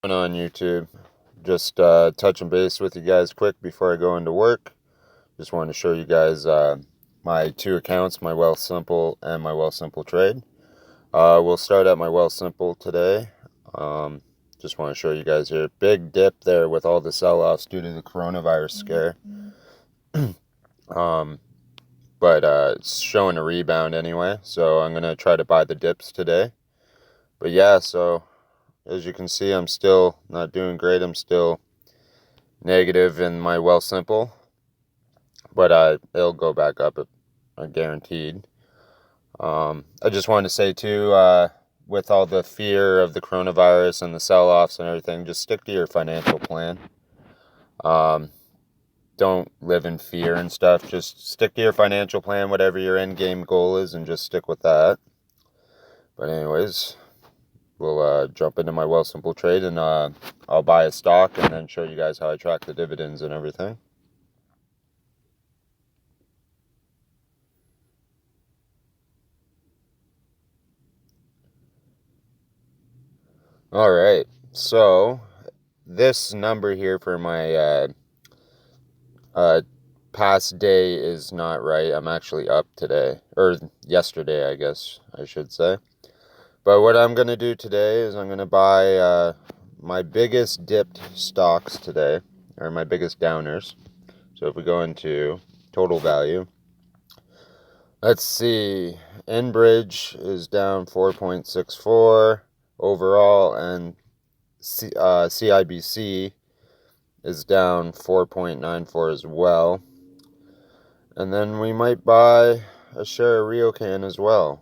popping on YouTube. Just touching base with you guys quick before I go into work. Just wanted to show you guys my two accounts, my Wealthsimple and my Wealthsimple Trade. We'll start at my Wealthsimple today. Just want to show you guys here. Big dip there with all the sell-offs due to the coronavirus scare. But it's showing a rebound anyway, so I'm going to try to buy the dips today. But yeah, so as you can see, I'm still not doing great. I'm still negative in my Wealthsimple, but it'll go back up, guaranteed. I just wanted to say too, with all the fear of the coronavirus and the sell-offs and everything, just stick to your financial plan. Don't live in fear and stuff. Just stick to your financial plan, whatever your end game goal is, and just stick with that. But anyways, we'll jump into my Wealthsimple Trade, and I'll buy a stock and then show you guys how I track the dividends and everything. All right, so this number here for my past day is not right. I'm actually up today, or yesterday, I guess I should say. But what I'm going to do today is I'm going to buy my biggest dipped stocks today, or my biggest downers. So if we go into total value, let's see, Enbridge is down 4.64 overall, and CIBC is down 4.94 as well. And then we might buy a share of Ryokan as well.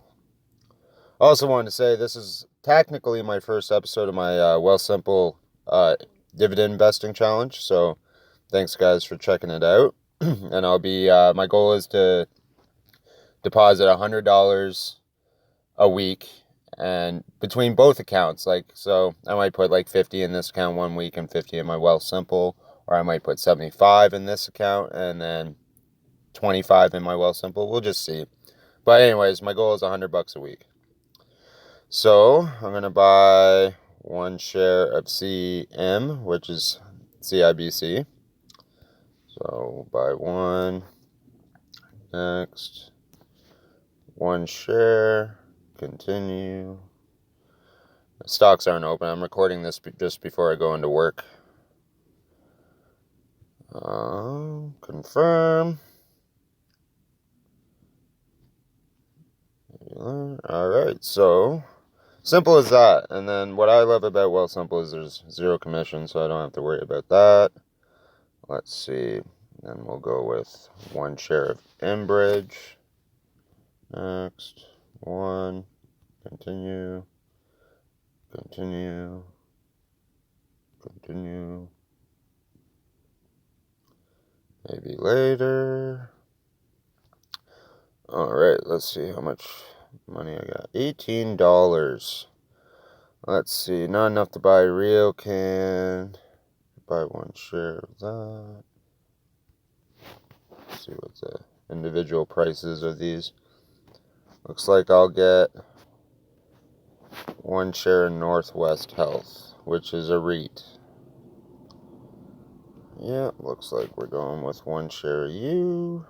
I also wanted to say this is technically my first episode of my Wealthsimple dividend investing challenge. So thanks guys for checking it out. And I'll be my goal is to deposit $100 a week, and between both accounts, like, so I might put like 50 in this account one week and 50 in my Wealthsimple, or I might put 75 in this account and then 25 in my Wealthsimple. We'll just see. But anyways, my goal is $100 a week. So I'm gonna buy one share of CM, which is CIBC. So buy one. Next, one share. Continue. Stocks aren't open. I'm recording this just before I go into work. Confirm. Alright, so simple as that. And then what I love about Wealthsimple is there's zero commission, so I don't have to worry about that. Let's see. Then we'll go with one share of Enbridge. Next. One. Continue. Continue. Continue. Maybe later. Alright, let's see how much money I got. $18. Let's see, not enough to buy Ryokan. Buy one share of that. Let's see what the individual prices of these. Looks like I'll get one share in Northwest Health, which is a REIT. Yeah, looks like we're going with one share of you.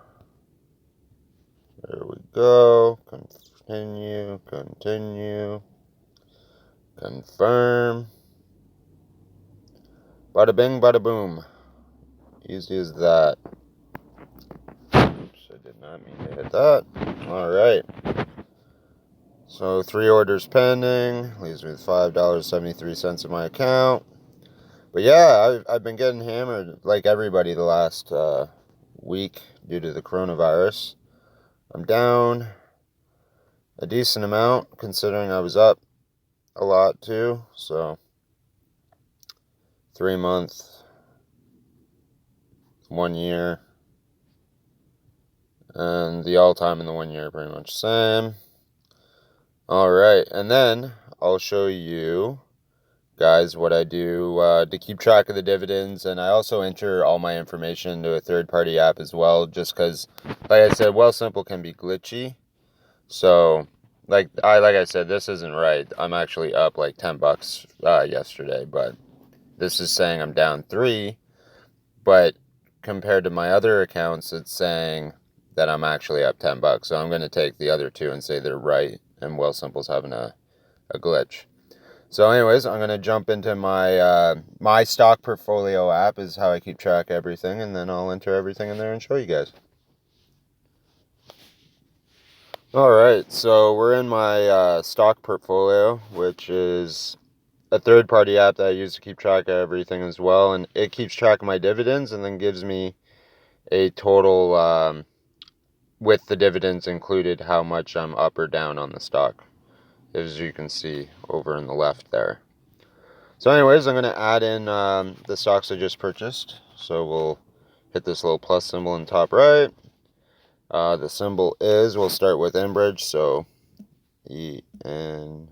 There we go. Continue, continue. Confirm. Bada bing, bada boom. Easy as that. Oops, I did not mean to hit that. Alright. So 3 orders pending. Leaves me with $5.73 in my account. But yeah, I've been getting hammered like everybody the last week due to the coronavirus. I'm down a decent amount considering I was up a lot too. So 3 months, 1 year, and the all-time in the 1 year pretty much same. Alright, and then I'll show you guys what I do to keep track of the dividends, and I also enter all my information into a third-party app as well, just because, like I said, Wealthsimple can be glitchy. So like I said, this isn't right. I'm actually up like $10 yesterday, but this is saying I'm down 3, but compared to my other accounts, it's saying that I'm actually up $10. So I'm going to take the other two and say they're right, and Wealthsimple's having a glitch. So anyways, I'm going to jump into my my stock portfolio app is how I keep track of everything, and then I'll enter everything in there and show you guys. Alright, so we're in my stock portfolio, which is a third-party app that I use to keep track of everything as well, and it keeps track of my dividends and then gives me a total, with the dividends included, how much I'm up or down on the stock, as you can see over in the left there. So anyways, I'm going to add in the stocks I just purchased. So we'll hit this little plus symbol in the top right. The symbol is, we'll start with Enbridge, so ENB,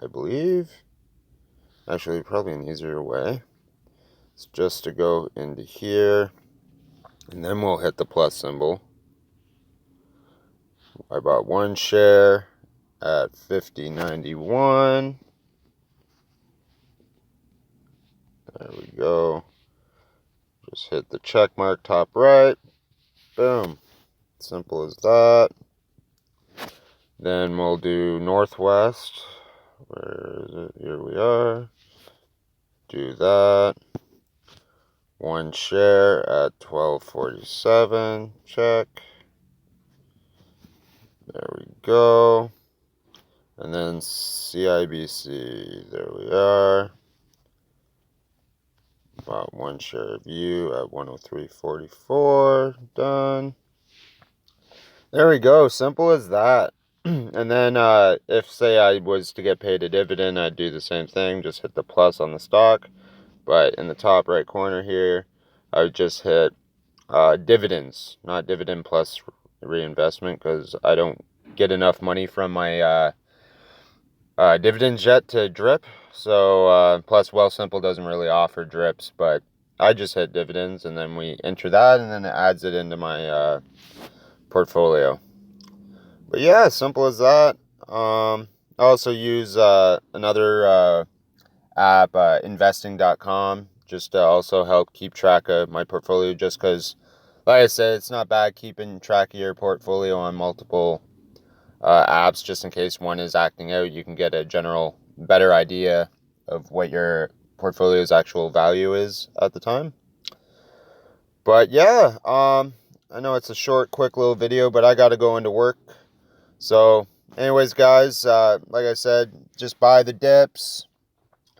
I believe. Actually, probably an easier way. It's just to go into here, and then we'll hit the plus symbol. I bought 1 share at $50.91. There we go. Just hit the check mark top right. Boom. Simple as that. Then we'll do Northwest. Where is it? Here we are. Do that. 1 share at $12.47. Check. There we go. And then CIBC. There we are. About 1 share of you at 103.44. Done. There we go. Simple as that. And then if, say, I was to get paid a dividend, I'd do the same thing. Just hit the plus on the stock. But in the top right corner here, I would just hit dividends, not dividend plus reinvestment, because I don't get enough money from my dividends yet to drip. So plus Wealthsimple doesn't really offer drips, but I just hit dividends, and then we enter that, and then it adds it into my portfolio. But yeah, simple as that. I also use another app, investing.com, just to also help keep track of my portfolio, just because, like I said, it's not bad keeping track of your portfolio on multiple apps, just in case one is acting out. You can get a general better idea of what your portfolio's actual value is at the time. But yeah, I know it's a short, quick little video, but I got to go into work. So anyways, guys, like I said, just buy the dips.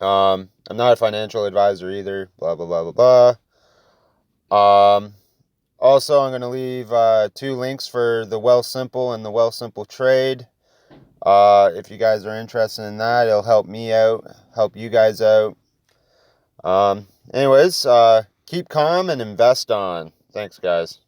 I'm not a financial advisor either, blah, blah, blah, blah, blah. Also, I'm going to leave 2 links for the Wealthsimple and the Wealthsimple Trade. If you guys are interested in that, it'll help me out, help you guys out. Anyways, keep calm and invest on. Thanks, guys.